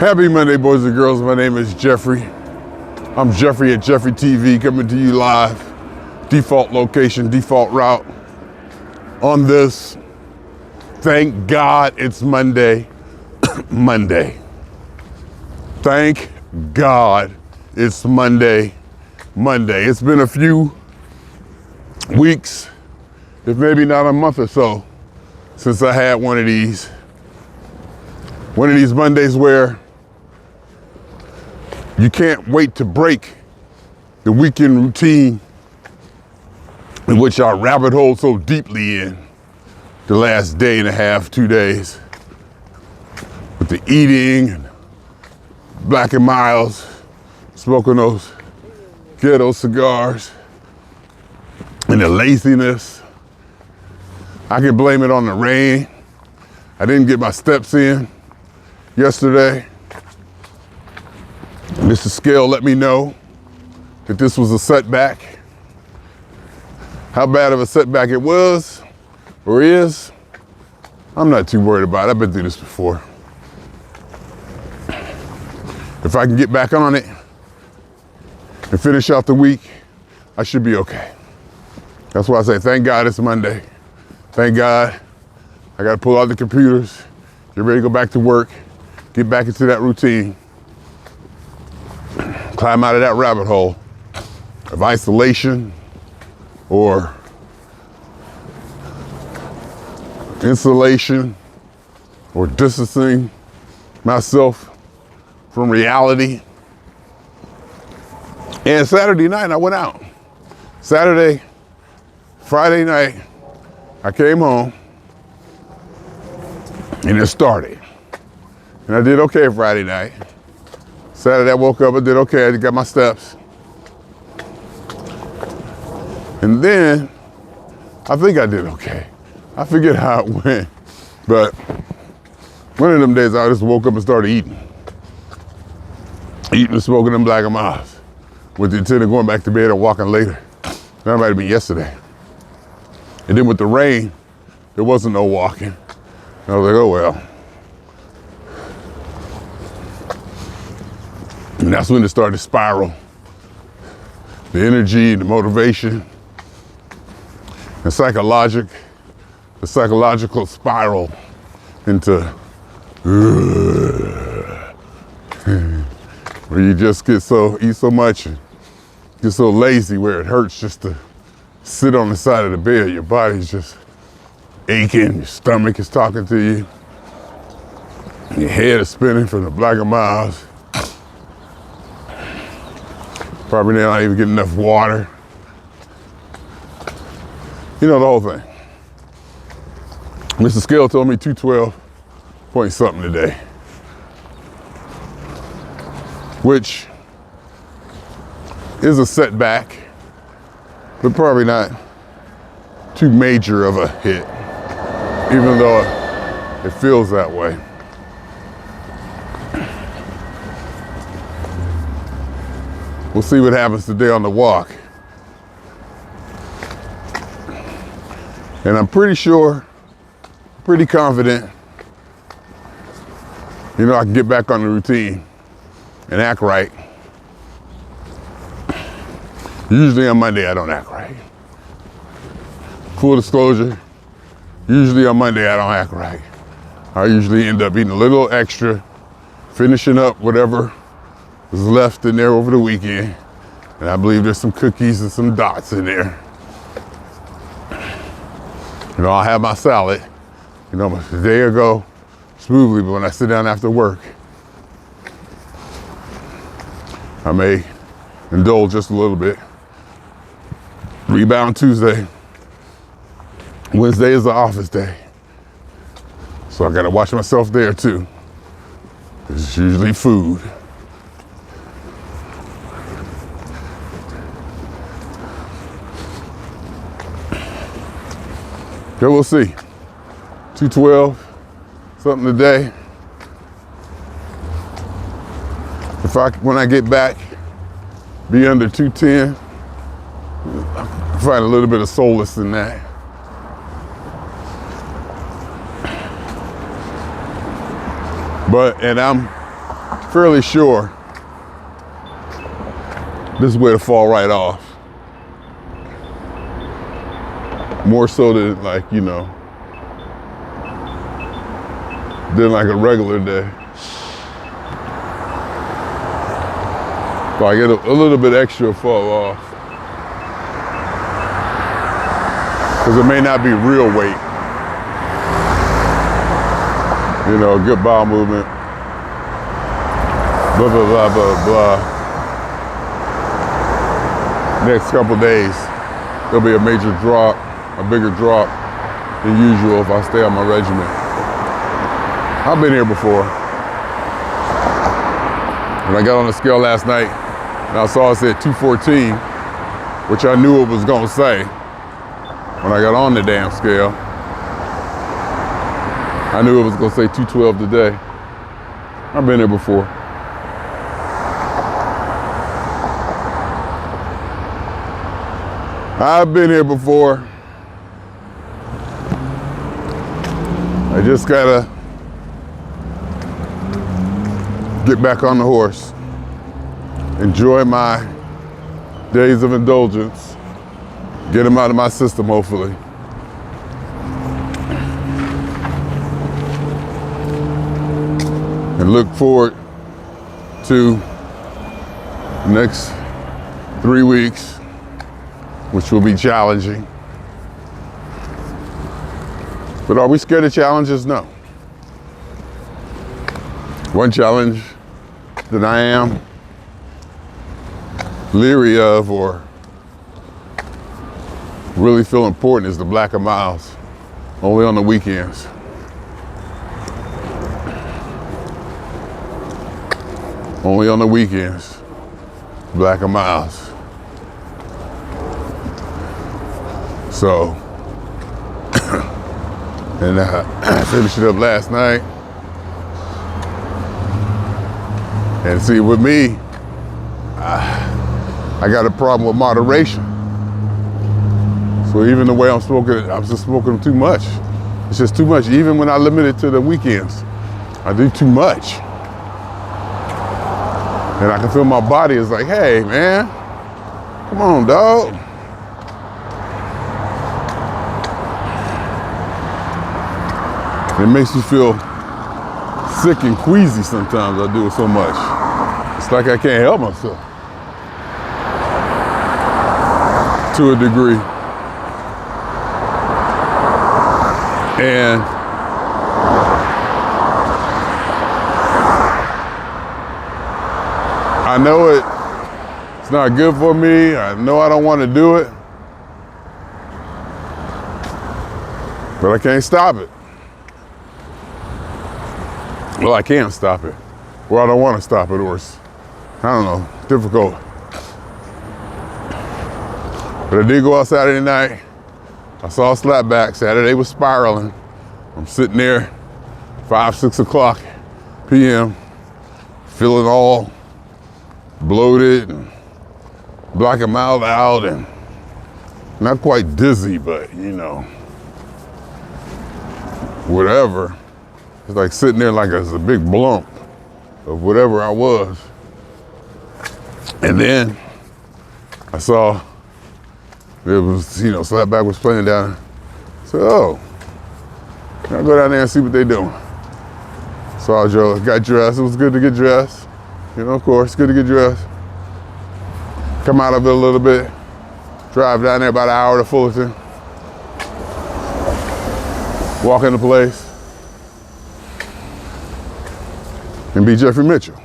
Happy Monday, boys and girls. My name is Jeffrey. I'm Jeffrey at Jeffrey TV, coming to you live. Default location, default route. On this, thank God it's Monday. Monday. Thank God it's Monday. Monday. It's been a few weeks, if maybe not a month or so, since I had one of these Mondays where you can't wait to break the weekend routine in which I rabbit hole so deeply in the last day and a half, 2 days, with the eating and Black and Miles, smoking those ghetto cigars, and the laziness. I can blame it on the rain. I didn't get my steps in yesterday. Mr. Scale let me know that this was a setback. How bad of a setback it was or is, I'm not too worried about it. I've been through this before. If I can get back on it and finish out the week, I should be okay. That's why I say, thank God it's Monday. Thank God I got to pull out the computers, get ready to go back to work, get back into that routine, climb out of that rabbit hole of isolation or insulation or distancing myself from reality. And Saturday night I went out. Friday night, I came home and it started. And I did okay Friday night. Saturday I woke up, I did okay, I got my steps. And then, I think I did okay. I forget how it went, but one of them days I just woke up and started eating. Eating and smoking them Black and Miles with the intent of going back to bed and walking later. That might have been yesterday. And then with the rain, there wasn't no walking. And I was like, oh well. And that's when it started to spiral. The energy, the motivation, the psychological spiral into where you just eat so much and get so lazy where it hurts just to sit on the side of the bed. Your body's just aching, your stomach is talking to you, your head is spinning from the Black and Miles. Probably not even getting enough water. You know, the whole thing. Mr. Scale told me 212 point something today, which is a setback, but probably not too major of a hit, even though it feels that way. We'll see what happens today on the walk. And I'm pretty sure, pretty confident, I can get back on the routine and act right. Usually on Monday, I don't act right. Full disclosure, usually on Monday, I don't act right. I usually end up eating a little extra, finishing up whatever was left in there over the weekend. And I believe there's some cookies and some dots in there. I'll have my salad, a day or go smoothly, but when I sit down after work, I may indulge just a little bit. Rebound Tuesday. Wednesday is the office day. So I gotta watch myself there too. It's usually food. Okay, we'll see. 212, something today. When I get back, be under 210. I find a little bit of solace in that. And I'm fairly sure this is where to fall right off. More so than like, you know, than like a regular day. So I get a little bit extra fall off. Because it may not be real weight. You know, good bowel movement. Blah, blah, blah, blah, blah. Next couple days, there'll be a major drop, a bigger drop than usual if I stay on my regimen. I've been here before. When I got on the scale last night, and I saw it said 214, which I knew it was gonna say when I got on the damn scale. I knew it was gonna say 212 today. I've been here before. I've been here before. I just gotta get back on the horse. Enjoy my days of indulgence. Get them out of my system, hopefully. And look forward to the next 3 weeks, which will be challenging. But are we scared of challenges? No. One challenge that I am leery of or really feel important is the black of miles, only on the weekends. Only on the weekends, black of miles. So, and I finished it up last night. And see, with me, I got a problem with moderation. So even the way I'm smoking, I'm just smoking too much. It's just too much. Even when I limit it to the weekends, I do too much. And I can feel my body is like, hey, man, come on, dog. It makes me feel sick and queasy sometimes. I do it so much. It's like I can't help myself. To a degree. And I know it's not good for me. I know I don't want to do it. But I can't stop it. Well, I can't stop it. Well, I don't want to stop it, or it's, I don't know, difficult. But I did go out Saturday night. I saw a slapback. Saturday was spiraling. I'm sitting there, 5, 6 o'clock p.m., feeling all bloated and black and mild out and not quite dizzy, but you know, whatever. It's like sitting there like it's a big lump of whatever I was. And then I saw there was, you know, Slapback was playing down. So, oh, I'll go down there and see what they're doing. Saw Joe, got dressed. It was good to get dressed. You know, of course, good to get dressed. Come out of it a little bit. Drive down there about an hour to Fullerton. Walk into place. And be Jeffrey Mitchell.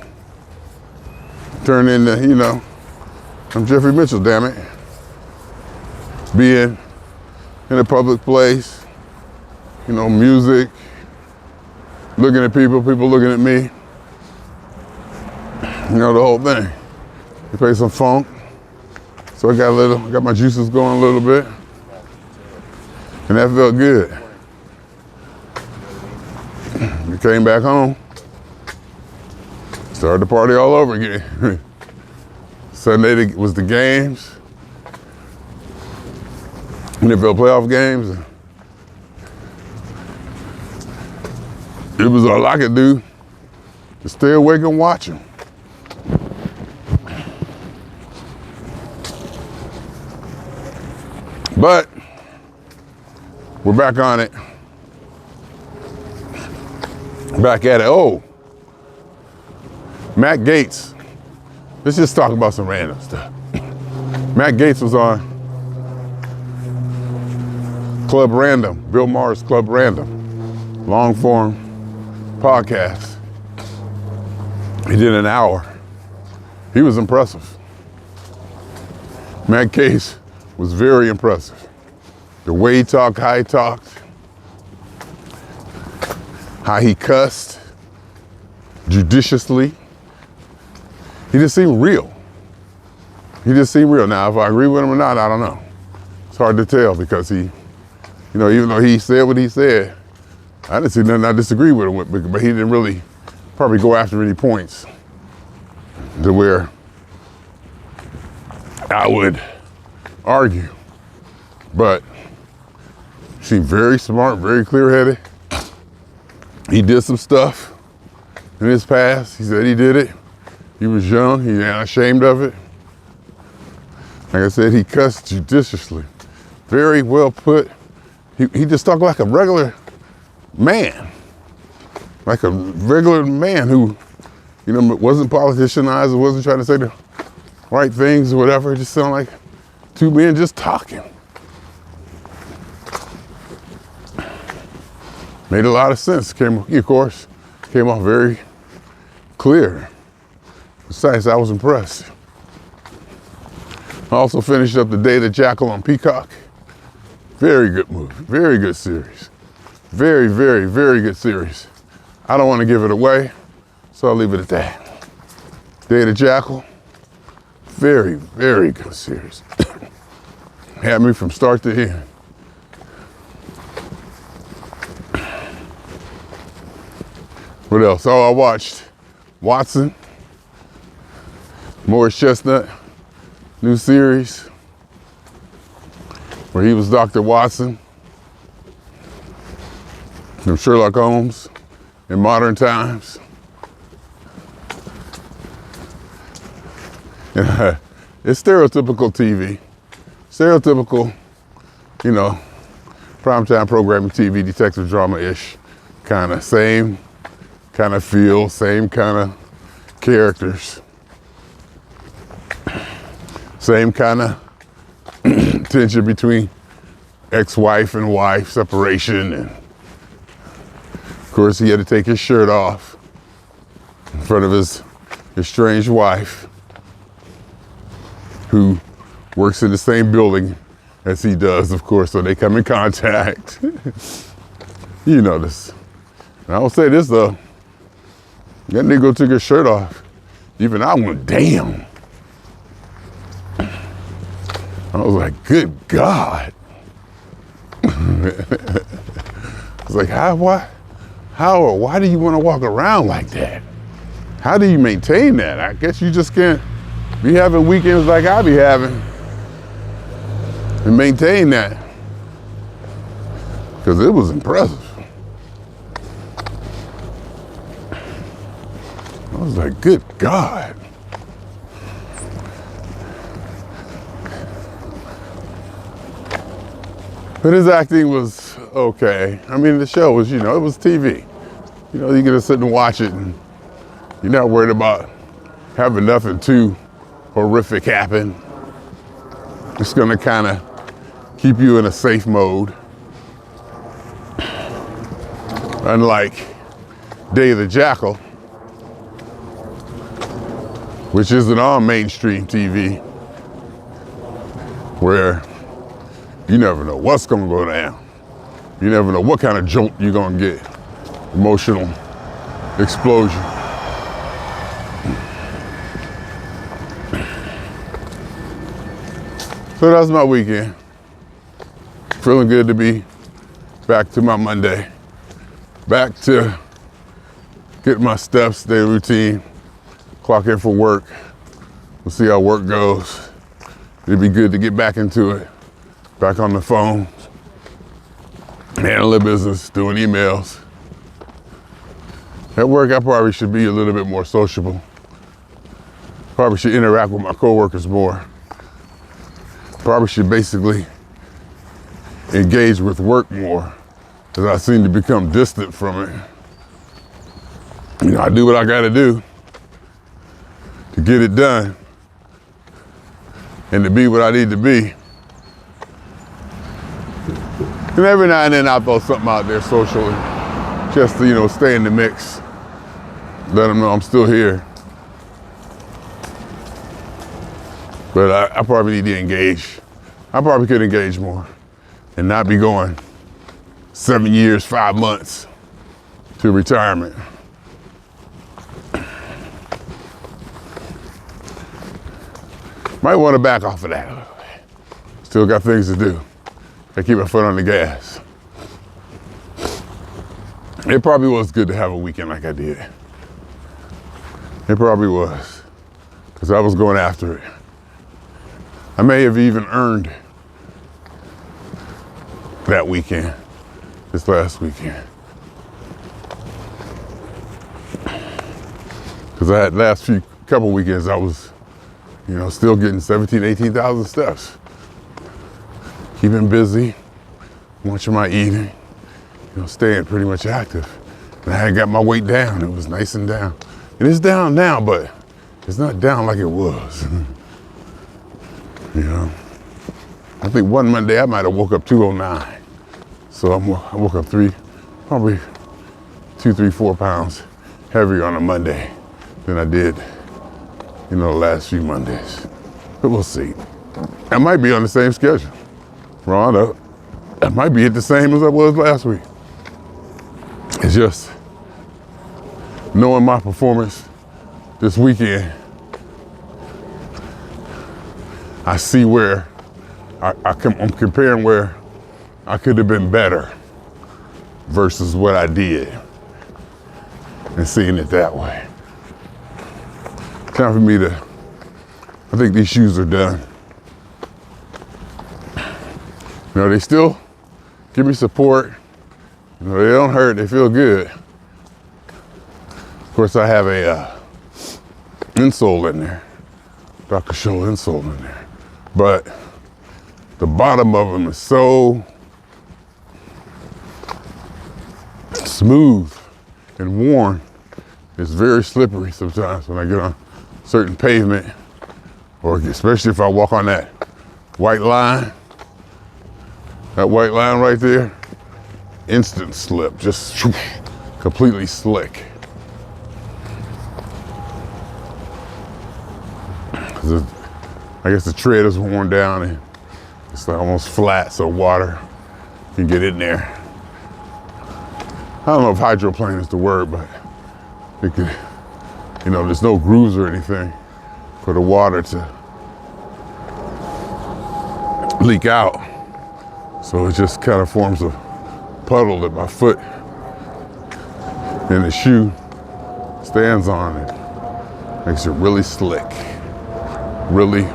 Turn into, you know, I'm Jeffrey Mitchell, damn it. Being in a public place, you know, music, looking at people, people looking at me. You know, the whole thing. You play some funk. So I got my juices going a little bit. And that felt good. We came back home. Started the party all over again. Sunday was the games. NFL playoff games. It was all I could do to stay awake and watch him. But we're back on it. Back at it. Oh, Matt Gaetz. Let's just talk about some random stuff. Matt Gaetz was on Club Random, Bill Maher's Club Random, long form podcast. He did an hour. He was impressive. Matt Gaetz was very impressive. The way he talked, how he talked, how he cussed judiciously. He just seemed real. He just seemed real. Now, if I agree with him or not, I don't know. It's hard to tell because he, even though he said what he said, I didn't see nothing I disagree with him with, but he didn't really probably go after any points to where I would argue. But he seemed very smart, very clear-headed. He did some stuff in his past. He said he did it. He was young, he ain't ashamed of it. Like I said, he cussed judiciously. Very well put. He just talked like a regular man. Like a regular man who, wasn't politicianized or wasn't trying to say the right things or whatever. It just sounded like two men just talking. Made a lot of sense. Of course, came off very clear. Besides, I was impressed. I also finished up the day the Jackal on Peacock. Very good movie, very good series. Very, very, very good series. I don't want to give it away, so I'll leave it at that. Day of the Jackal, very, very good series. Had me from start to end. What else? Oh, I watched Watson, Morris Chestnut, new series, where he was Dr. Watson from Sherlock Holmes in modern times. It's stereotypical TV, stereotypical, primetime programming TV, detective drama-ish, kind of same kind of feel, same kind of characters. Same kind of tension between ex-wife and wife, separation, and of course he had to take his shirt off in front of his estranged wife, who works in the same building as he does, of course, so they come in contact. You know this. And I will say this though, that nigga took his shirt off. Even I went, damn. I was like, good God. I was like, why do you want to walk around like that? How do you maintain that? I guess you just can't be having weekends like I be having and maintain that. Because it was impressive. I was like, good God. But his acting was okay. I mean, the show was, it was TV. You can just sit and watch it and you're not worried about having nothing too horrific happen. It's gonna kind of keep you in a safe mode. Unlike Day of the Jackal, which isn't on mainstream TV, where you never know what's gonna go down. You never know what kind of jolt you're gonna get. Emotional explosion. So that was my weekend. Feeling good to be back to my Monday. Back to get my steps, day routine, clock in for work. We'll see how work goes. It'd be good to get back into it. Back on the phone, handling business, doing emails. At work, I probably should be a little bit more sociable. Probably should interact with my coworkers more. Probably should basically engage with work more, because I seem to become distant from it. You know, I do what I gotta do to get it done and to be what I need to be. And every now and then I'll throw something out there socially, just to, you know, stay in the mix. Let them know I'm still here. But I probably need to engage. I probably could engage more and not be going 7 years, 5 months to retirement. Might want to back off of that. Still got things to do. I keep my foot on the gas. It probably was good to have a weekend like I did. It probably was, because I was going after it. I may have even earned that weekend, this last weekend. Because I had last couple weekends, I was, you know, still getting 17,000, 18,000 steps. Keeping busy, watching my eating, you know, staying pretty much active. And I had got my weight down. It was nice and down. And it's down now, but it's not down like it was. You know, I think one Monday I might have woke up 209. So I woke up probably 2, 3, 4 pounds heavier on a Monday than I did, you know, the last few Mondays. But we'll see. I might be on the same schedule. Rhonda, I might be at the same as I was last week. It's just knowing my performance this weekend, I see where I'm comparing where I could have been better versus what I did, and seeing it that way. Time for me to, I think these shoes are done. You know, they still give me support. You know, they don't hurt, they feel good. Of course, I have a insole in there, Dr. Scholl insole in there. But the bottom of them is so smooth and worn. It's very slippery sometimes when I get on certain pavement, or especially if I walk on that white line. That white line right there, instant slip, just completely slick. I guess the tread is worn down and it's like almost flat, so water can get in there. I don't know if hydroplane is the word, but it could, you know, there's no grooves or anything for the water to leak out. So it just kind of forms a puddle that my foot and the shoe stands on. It makes it really slick. Really,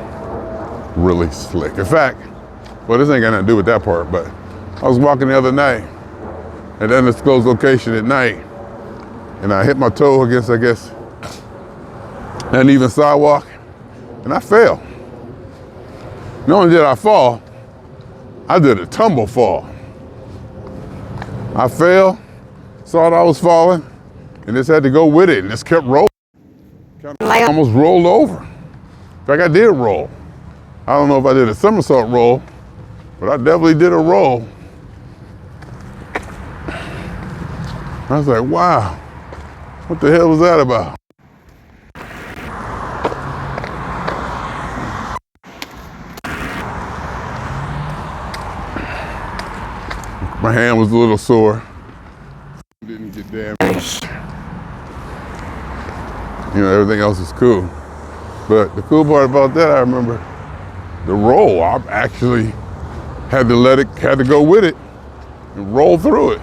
really slick. In fact, well, this ain't got nothing to do with that part, but I was walking the other night at an undisclosed location at night, and I hit my toe against, I guess, an uneven sidewalk, and I fell. Not only did I fall, I did a tumble fall. I fell, saw that I was falling, and just had to go with it, and just kept rolling. I almost rolled over. In fact, I did roll. I don't know if I did a somersault roll, but I definitely did a roll. I was like, wow, what the hell was that about? My hand was a little sore. Didn't get damaged. You know, everything else is cool. But the cool part about that, I remember the roll. I actually had to go with it and roll through it.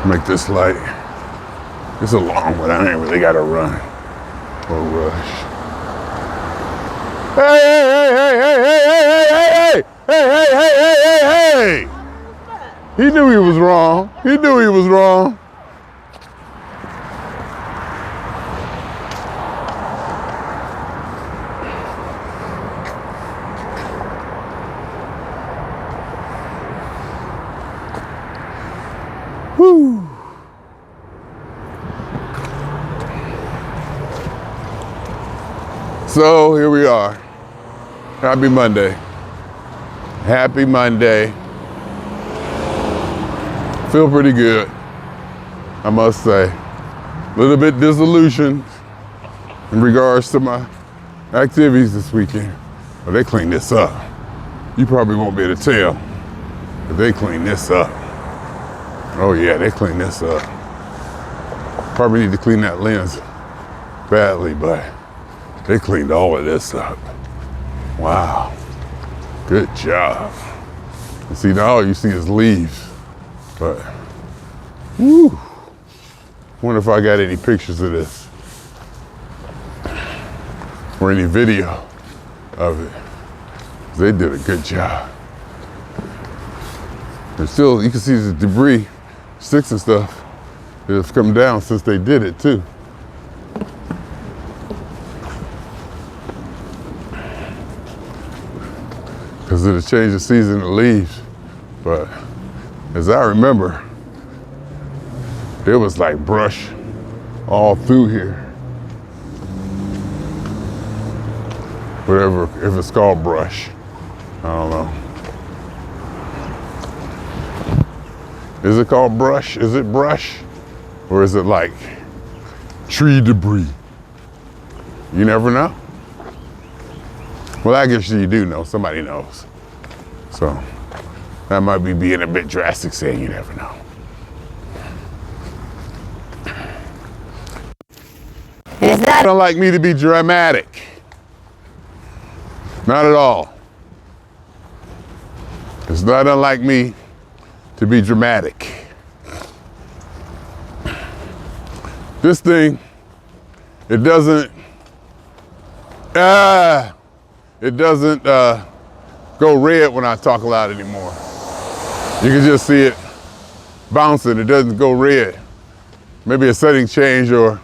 Make this light. It's a long one. I ain't really got to run or rush. Hey, hey, hey, hey, hey, hey, hey, hey, hey, hey, hey, hey, hey. He knew he was wrong. He knew he was wrong. Woo. So here we are. Happy Monday. Happy Monday. Feel pretty good, I must say. A little bit disillusioned in regards to my activities this weekend. But they cleaned this up. You probably won't be able to tell, but they cleaned this up. Oh yeah, they cleaned this up. Probably need to clean that lens badly, but they cleaned all of this up. Wow, good job. And see, now all you see is leaves, but whew. Wonder if I got any pictures of this or any video of it. They did a good job. And still, you can see the debris, sticks and stuff that have come down since they did it too. Because of the change of season of leaves. But as I remember, there was like brush all through here. Whatever, if it's called brush, I don't know. Is it called brush? Is it brush? Or is it like tree debris? You never know. Well, I guess you do know, somebody knows. So that might be being a bit drastic saying you never know. It's not like me to be dramatic. Not at all. It's not unlike me to be dramatic. This thing, it doesn't go red when I talk loud anymore. You can just see it bouncing. It doesn't go red. Maybe a setting change, or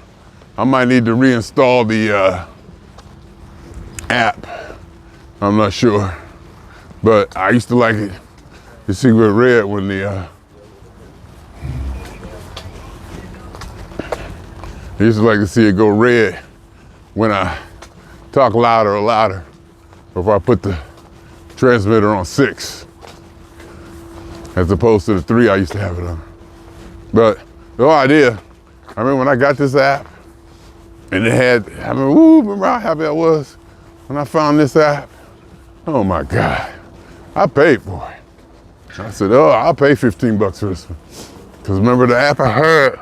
I might need to reinstall the app. I'm not sure, but I used to like it to see it red when I used to like to see it go red when I talk louder or louder, or if I put the transmitter on 6, as opposed to the 3 I used to have it on. But the whole idea, I remember when I got this app, and it had, remember how happy I was when I found this app? Oh my God, I paid for it. I said, oh, I'll pay 15 bucks for this one. Because remember the app I had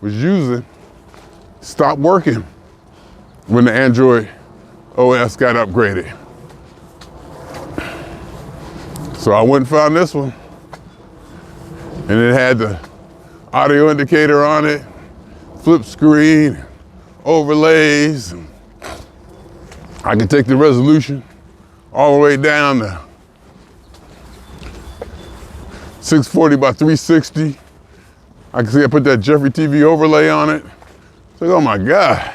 was using stopped working when the Android OS got upgraded. So I went and found this one. And it had the audio indicator on it, flip screen, overlays. I can take the resolution all the way down to 640 by 360. I can see I put that Jeffery TV overlay on it. It's like, oh my God.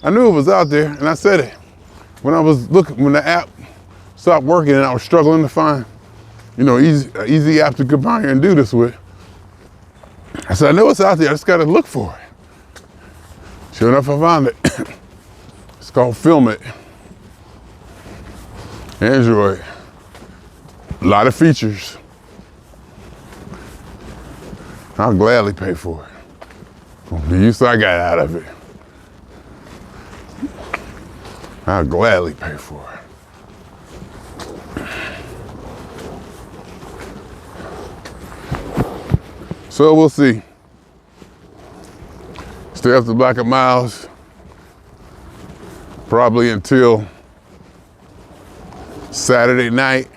I knew it was out there, and I said it. When I was looking, when the app stopped working and I was struggling to find, easy app to combine and do this with, I said, I know it's out there, I just gotta look for it. Sure enough, I found it. It's called Film It. Android. A lot of features. I'll gladly pay for it. The use I got out of it, I'll gladly pay for it. So we'll see. Stay up the block of miles, probably until Saturday night.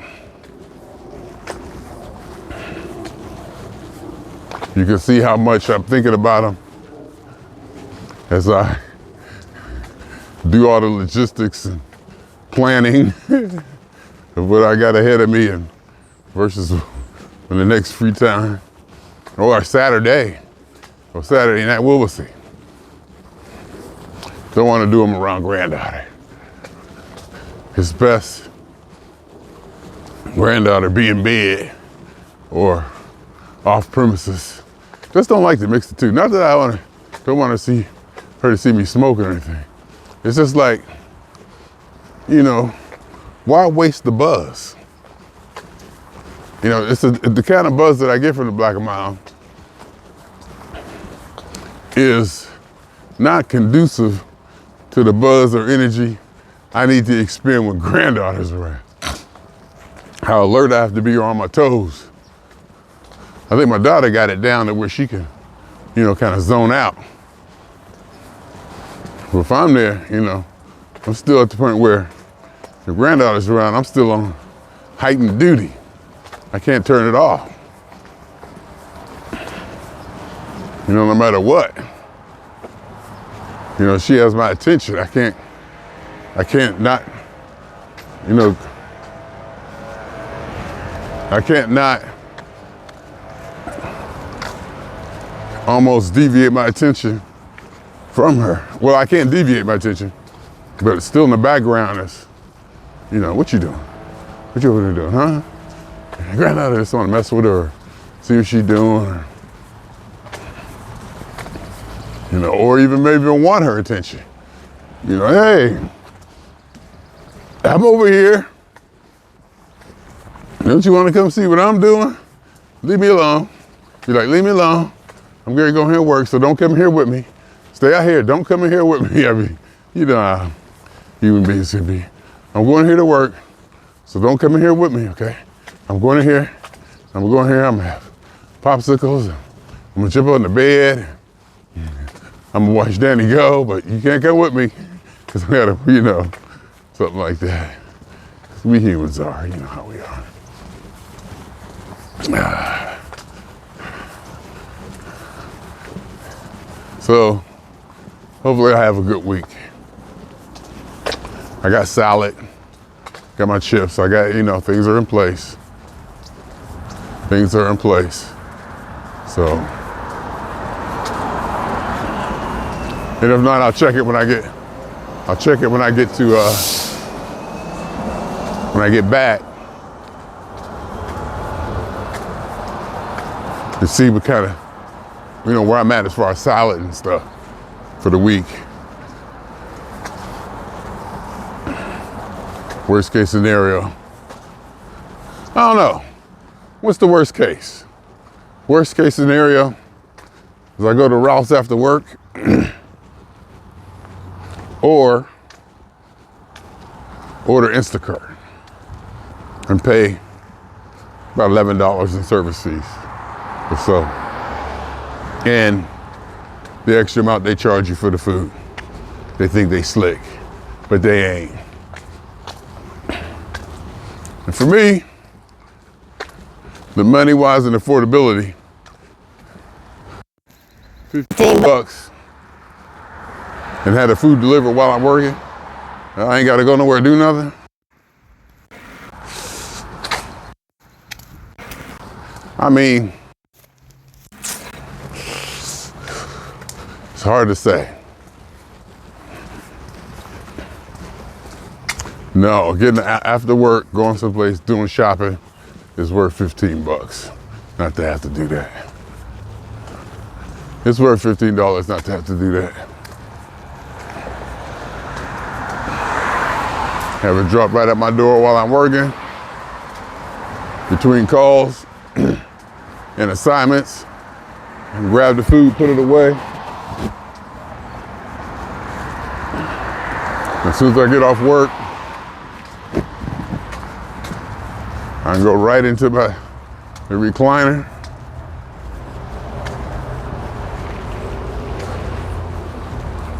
You can see how much I'm thinking about them as I do all the logistics and planning of what I got ahead of me and versus when the next free time or Saturday night, we'll see. Don't want to do them around granddaughter. It's best granddaughter be in bed or off premises. Just don't like to mix the two. Not that I don't want to see her to see me smoking or anything. It's just like, why waste the buzz? It's the kind of buzz that I get from the Black Mile is not conducive to the buzz or energy I need to expend when granddaughters around. How alert I have to be on my toes. I think my daughter got it down to where she can, kind of zone out. But if I'm there, I'm still at the point where the granddaughter's around, I'm still on heightened duty. I can't turn it off. No matter what. She has my attention. I can't not, I can't not almost deviate my attention from her. Well, I can't deviate my attention, but it's still in the background is, what you doing? What you over there doing, huh? Granddaughter just want to mess with her, see what she doing, or even maybe want her attention. Hey, I'm over here. Don't you want to come see what I'm doing? Leave me alone. Be like, leave me alone. I'm going to go here and work, so don't come here with me. Stay out here. Don't come in here with me. I mean, how human beings can be. I'm going here to work, so don't come in here with me, okay? I'm going in here. I'm going here. I'm going to have popsicles. I'm going to jump on the bed. I'm going to watch Danny go, but you can't come with me because we got to, something like that. We humans are, how we are. So, hopefully I have a good week. I got salad, got my chips, I got, things are in place. Things are in place. So, and if not, I'll check it when I get back to see what kind of, where I'm at as far as salad and stuff for the week. Worst case scenario. I don't know. What's the worst case? Worst case scenario is I go to Ralph's after work or order Instacart and pay about $11 in service fees or so. And the extra amount they charge you for the food. They think they slick, but they ain't. And for me, the money-wise and affordability, $15 and had the food delivered while I'm working. I ain't gotta go nowhere to do nothing. I mean, it's hard to say. No, getting after work, going someplace, doing shopping is worth $15 not to have to do that. It's worth $15 not to have to do that. Have it drop right at my door while I'm working, between calls and assignments, and grab the food, put it away. As soon as I get off work, I can go right into the recliner.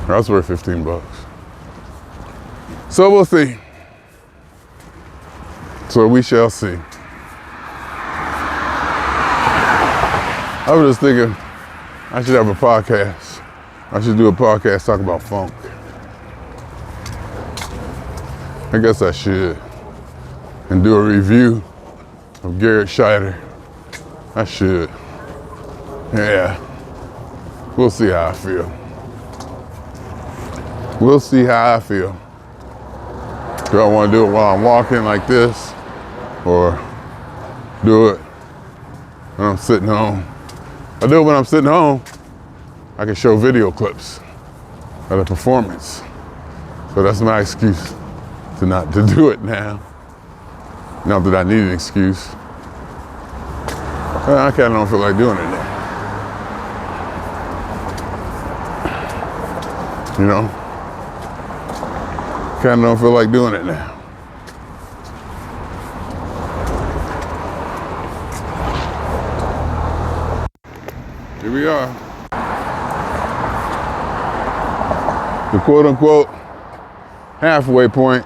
That's worth $15. So we'll see. So we shall see. I was just thinking I should have a podcast. I should do a podcast talking about funk. I guess I should. And do a review of Garrett Scheider. I should. Yeah. We'll see how I feel. We'll see how I feel. Do I want to do it while I'm walking like this? Or do it when I'm sitting home? If I do it when I'm sitting home, I can show video clips of the performance. So that's my excuse to not to do it now. Not that I need an excuse. I kind of don't feel like doing it now. You know? Kind of don't feel like doing it now. Here we are. The quote unquote halfway point.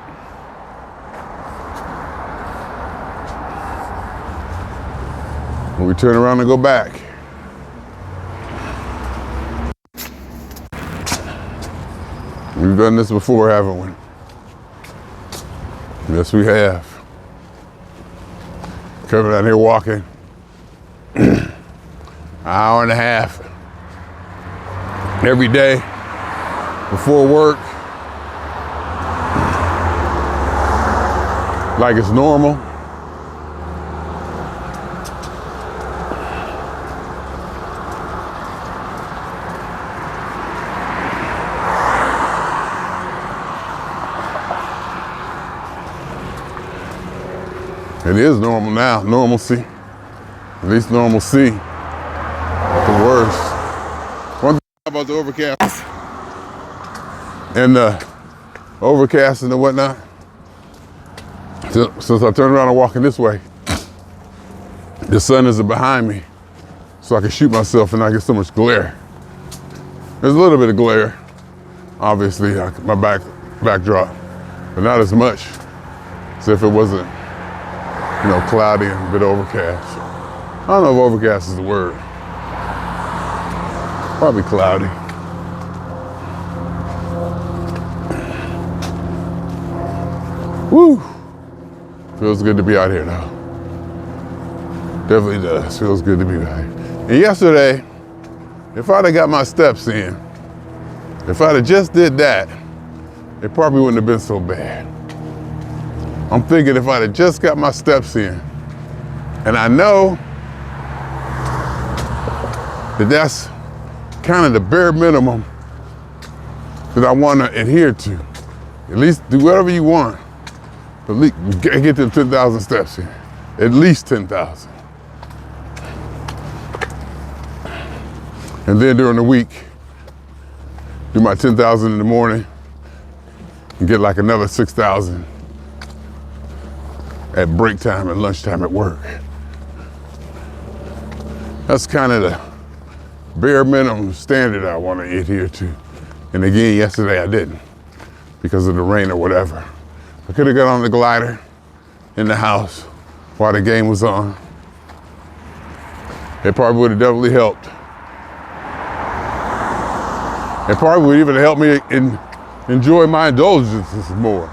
When we turn around and go back. We've done this before, haven't we? Yes, we have. Coming out here walking. An hour and a half every day before work. Like it's normal. It is normal now, normalcy. At least normalcy. The worst. One thing about the overcast and the overcast and the whatnot. Since I turn around and walking this way, the sun is behind me, so I can shoot myself and not get so much glare. There's a little bit of glare, obviously, my backdrop, but not as much as if it wasn't, you know, cloudy and a bit overcast. I don't know if overcast is the word. Probably cloudy. Woo! Feels good to be out here though. Definitely does. Feels good to be out here. And yesterday, if I'd have got my steps in, if I'd have just did that, it probably wouldn't have been so bad. I'm thinking if I'd have just got my steps in, and I know that that's kind of the bare minimum that I want to adhere to. At least do whatever you want. At least get them 10,000 steps in. At least 10,000. And then during the week, do my 10,000 in the morning and get like another 6,000 at break time and lunchtime at work. That's kind of the bare minimum standard I want to adhere to. And again, yesterday I didn't because of the rain or whatever. I could have got on the glider in the house while the game was on. It probably would have definitely helped. It probably would even help me enjoy my indulgences more.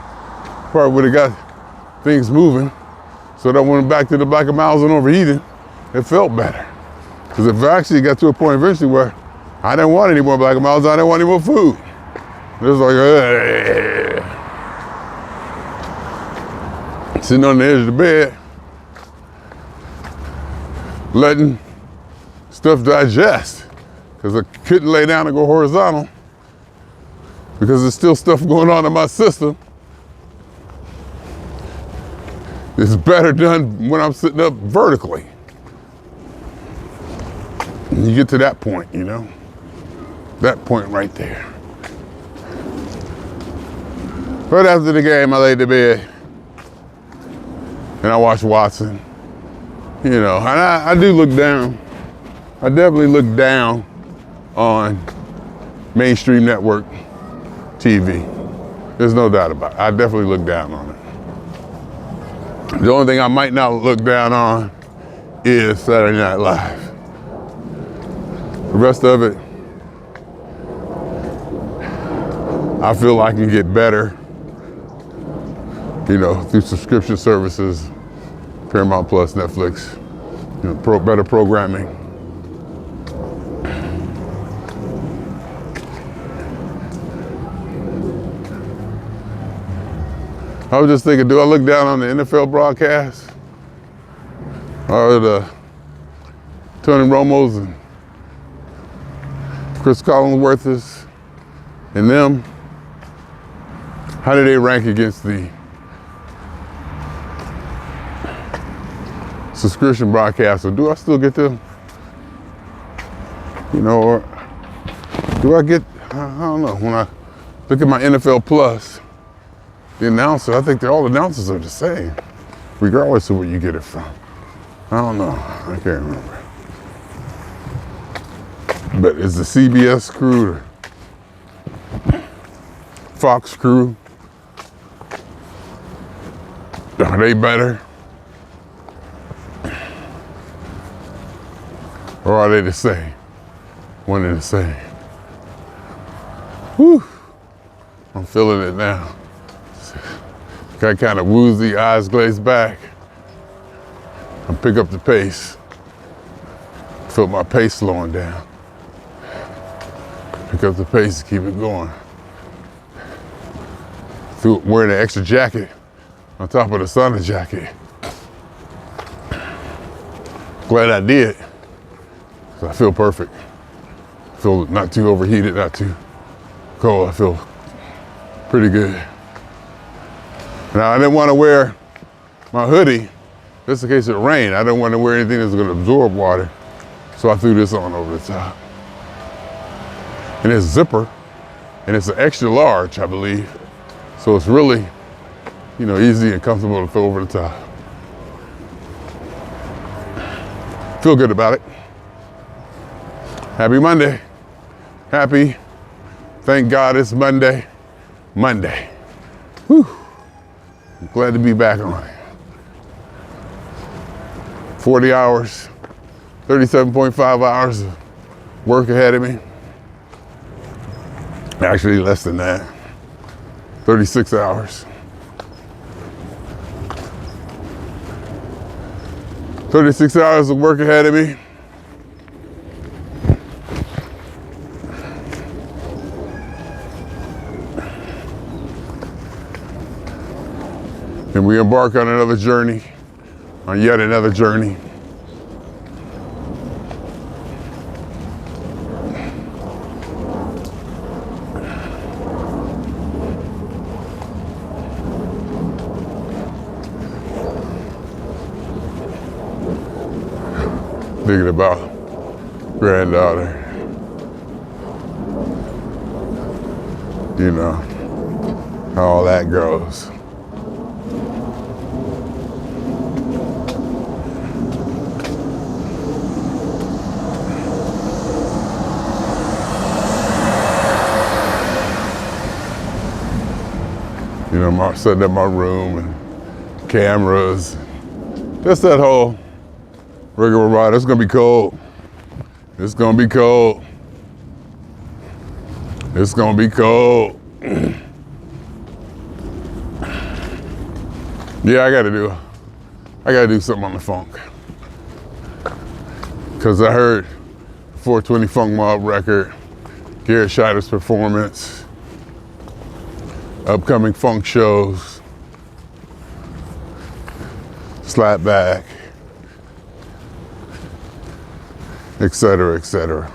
Probably would have got things moving so that when I went back to the black and miles and overeating, it felt better. Because if I actually got to a point eventually where I didn't want any more black and miles, I didn't want any more food. It was like, sitting on the edge of the bed, letting stuff digest. Because I couldn't lay down and go horizontal because there's still stuff going on in my system. It's better done when I'm sitting up vertically. And you get to that point, you know? That point right there. Right after the game, I laid in bed and I watched Watson. You know, and I do look down. I definitely look down on mainstream network TV. There's no doubt about it. I definitely look down on it. The only thing I might not look down on is Saturday Night Live. The rest of it, I feel I can get better you know, through subscription services, Paramount Plus, Netflix, you know, better programming. I was just thinking, do I look down on the NFL broadcast? Or the Tony Romos and Chris Collinsworths and them? How do they rank against the subscription broadcasts? Or do I still get them? You know, or do I get, I don't know, when I look at my NFL Plus, the announcer, I think all announcers are the same, regardless of where you get it from. I don't know, I can't remember. But is the CBS crew, or Fox crew, are they better? Or are they the same? One and the same. Whew, I'm feeling it now. Got kind of woozy, eyes glazed back. I pick up the pace. Feel my pace slowing down. Pick up the pace, keep it going. Wearing an extra jacket on top of the sauna jacket. Glad I did. I feel perfect. I feel not too overheated, not too cold. I feel pretty good. Now, I didn't want to wear my hoodie just in case it rained. I didn't want to wear anything that's going to absorb water. So I threw this on over the top. And it's zipper, and it's an extra large, I believe. So it's really, you know, easy and comfortable to throw over the top. Feel good about it. Happy Monday. Happy, thank God it's Monday. Monday. Whew. I'm glad to be back on it. 40 hours, 37.5 hours of work ahead of me. Actually less than that, 36 hours. 36 hours of work ahead of me. And we embark on another journey, on yet another journey. Thinking about granddaughter, you know, how all that goes. You know, I'm setting up my room and cameras, just that whole regular ride. It's gonna be cold. It's gonna be cold. It's gonna be cold. Yeah, I gotta do something on the funk. Cause I heard 420 Funk Mob record, Garrett Scheider's performance, upcoming funk shows, Slapback, etc., etc.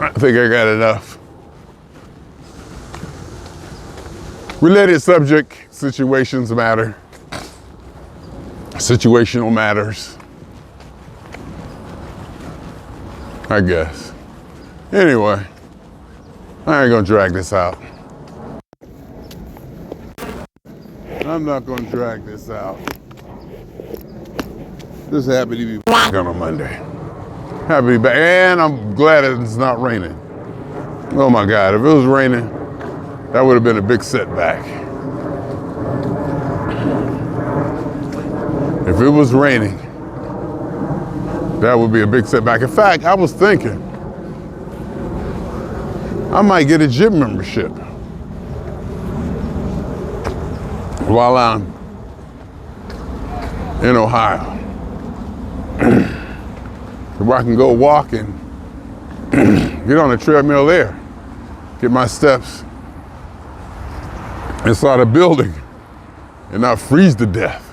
I think I got enough. Related subject, situations matter. Situational matters. I guess. Anyway, I ain't gonna drag this out. I'm not gonna drag this out. Just happy to be back on a Monday. Happy to be back, and I'm glad it's not raining. Oh my God, if it was raining, that would have been a big setback. If it was raining, that would be a big setback. In fact, I was thinking, I might get a gym membership. while I'm in Ohio. If I can go walk and get on the treadmill there, get my steps inside a building and not freeze to death.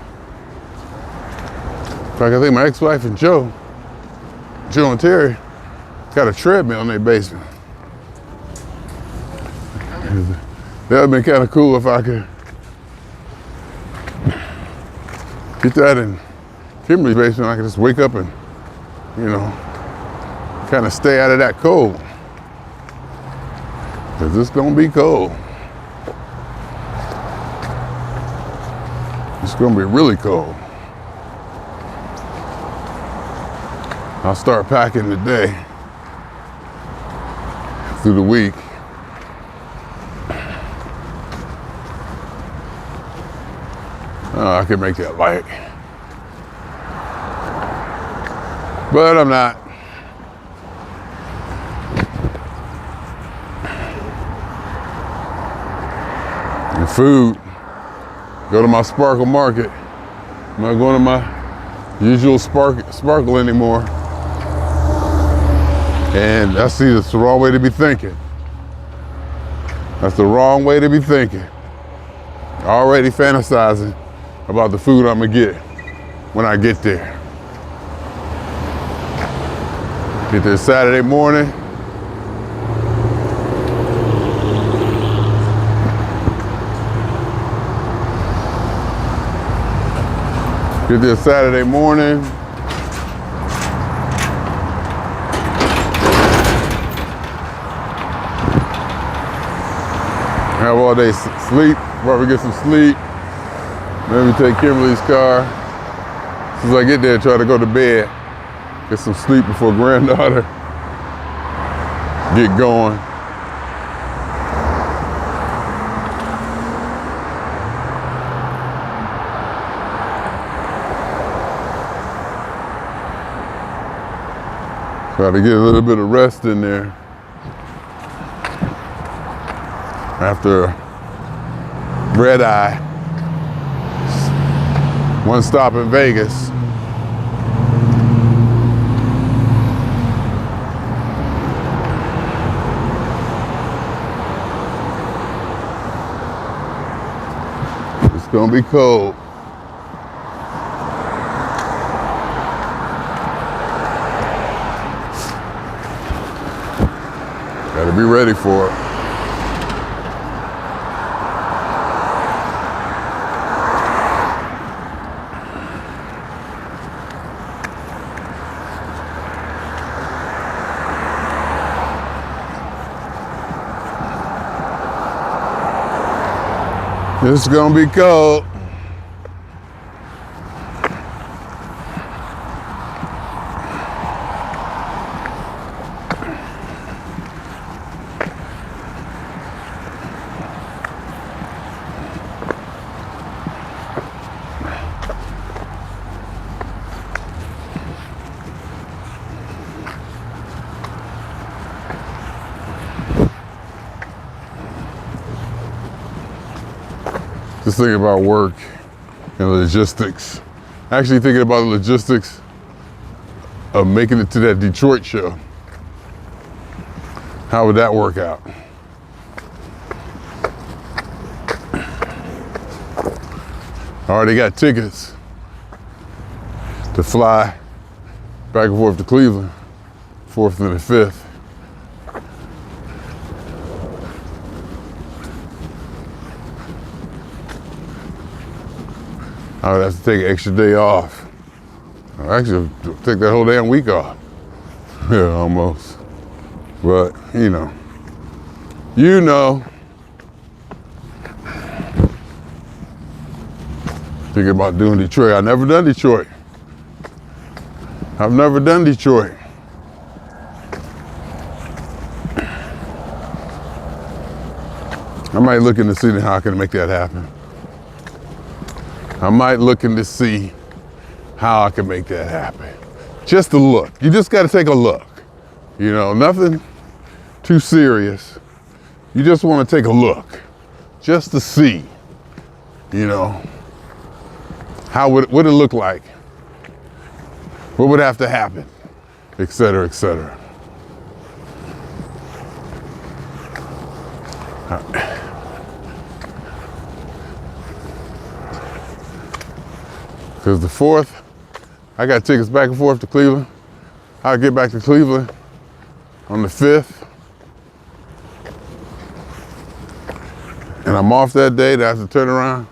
In fact, I think my ex-wife and Joe and Terry, got a treadmill in their basement. That would have been kind of cool if I could get that in Kimberly's basement. I could just wake up and, you know, kind of stay out of that cold. Because it's going to be cold. It's going to be really cold. I'll start packing today through the week. I can make that light. But I'm not. And food, go to my Sparkle Market. I'm not going to my usual Sparkle anymore. And that's the wrong way to be thinking. That's the wrong way to be thinking. Already fantasizing about the food I'm gonna get when I get there. Get there Saturday morning. Get there Saturday morning. Have all day sleep, probably get some sleep. Maybe take Kimberly's car. As soon as I get there, try to go to bed. Get some sleep before granddaughter get going. Try to get a little bit of rest in there. After red eye, one stop in Vegas. It's gonna be cold. Gotta be ready for it. It's gonna be cold. Just thinking about work and logistics. Actually thinking about the logistics of making it to that Detroit show. How would that work out? I already got tickets to fly back and forth to Cleveland, 4th and the 5th. I would have to take an extra day off. I actually take that whole damn week off. Yeah, almost. But, you know. Thinking about doing Detroit. I've never done Detroit. I've never done Detroit. I might look into see how I can make that happen. I might look in to see how I can make that happen. Just a look. You just got to take a look. You know, nothing too serious. You just want to take a look just to see, You know, how would it look like? What would have to happen? Et cetera, et cetera. Because the 4th, I got tickets back and forth to Cleveland. I'll get back to Cleveland on the 5th. And I'm off that day. I have to turn around,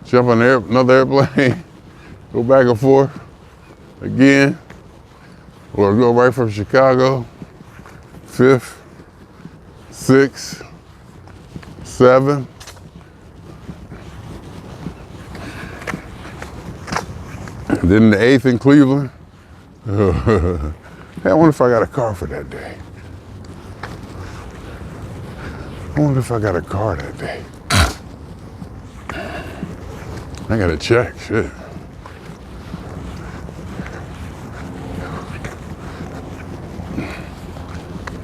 jump on another airplane, go back and forth again, or go right from Chicago, 5th, 6th, 7th. Then the 8th in Cleveland. Hey, I wonder if I got a car for that day. I wonder if I got a car that day. I gotta check, shit.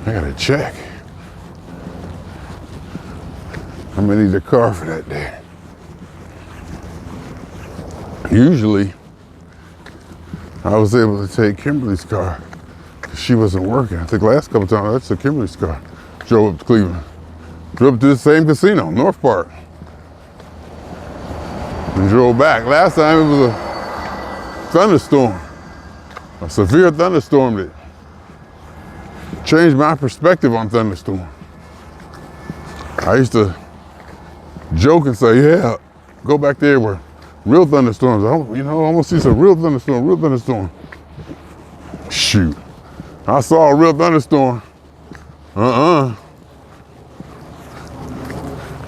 I gotta check. I'm gonna need a car for that day. Usually, I was able to take Kimberly's car because she wasn't working. I think last couple times I took Kimberly's car. Drove up to Cleveland. Drove to the same casino, North Park. And drove back. Last time it was a thunderstorm. A severe thunderstorm that changed my perspective on thunderstorm. I used to joke and say, yeah, go back there where real thunderstorms. I want to see some real thunderstorm. Shoot. I saw a real thunderstorm.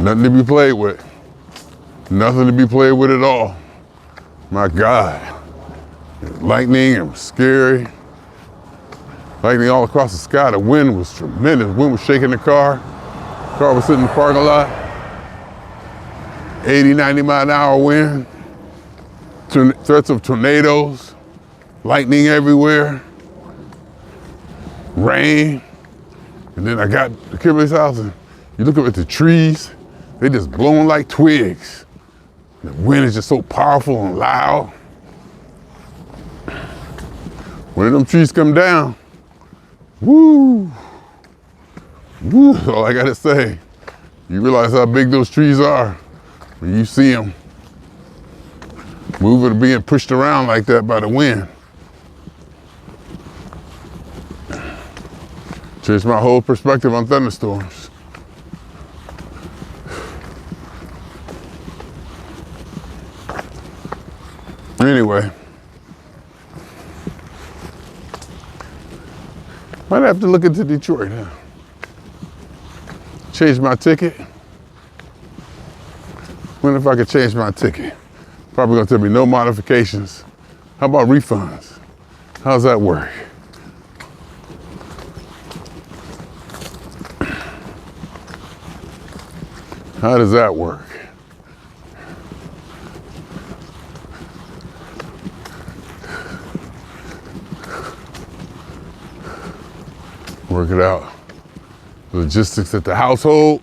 Nothing to be played with. Nothing to be played with at all. My God. Lightning, it was scary. Lightning all across the sky. The wind was tremendous. The wind was shaking the car. The car was sitting in the parking lot. 80, 90 mile an hour wind. Threats of tornadoes. Lightning everywhere. Rain. And then I got to Kimberly's house and you look up at the trees. They just blowing like twigs. The wind is just so powerful and loud. When them trees come down, woo, that's all I gotta say. You realize how big those trees are when you see them moving and being pushed around like that by the wind. Changed my whole perspective on thunderstorms. Anyway, might have to look into Detroit, huh? Change my ticket. Wonder if I could change my ticket. Probably gonna tell me no modifications. How about refunds? How's that work? How does that work? Work it out. Logistics at the household.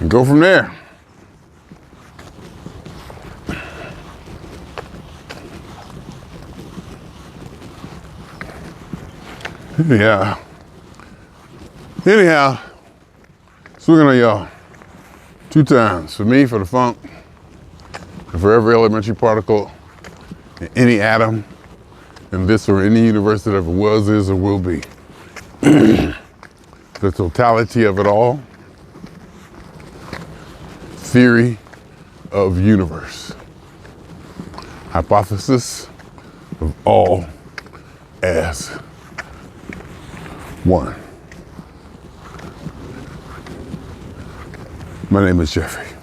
And go from there. Anyhow, swinging on y'all 2 times. For me, for the funk, and for every elementary particle, in any atom, in this or any universe that ever was, is, or will be. The totality of it all. Theory of universe. Hypothesis of all as one. My name is Jeffrey.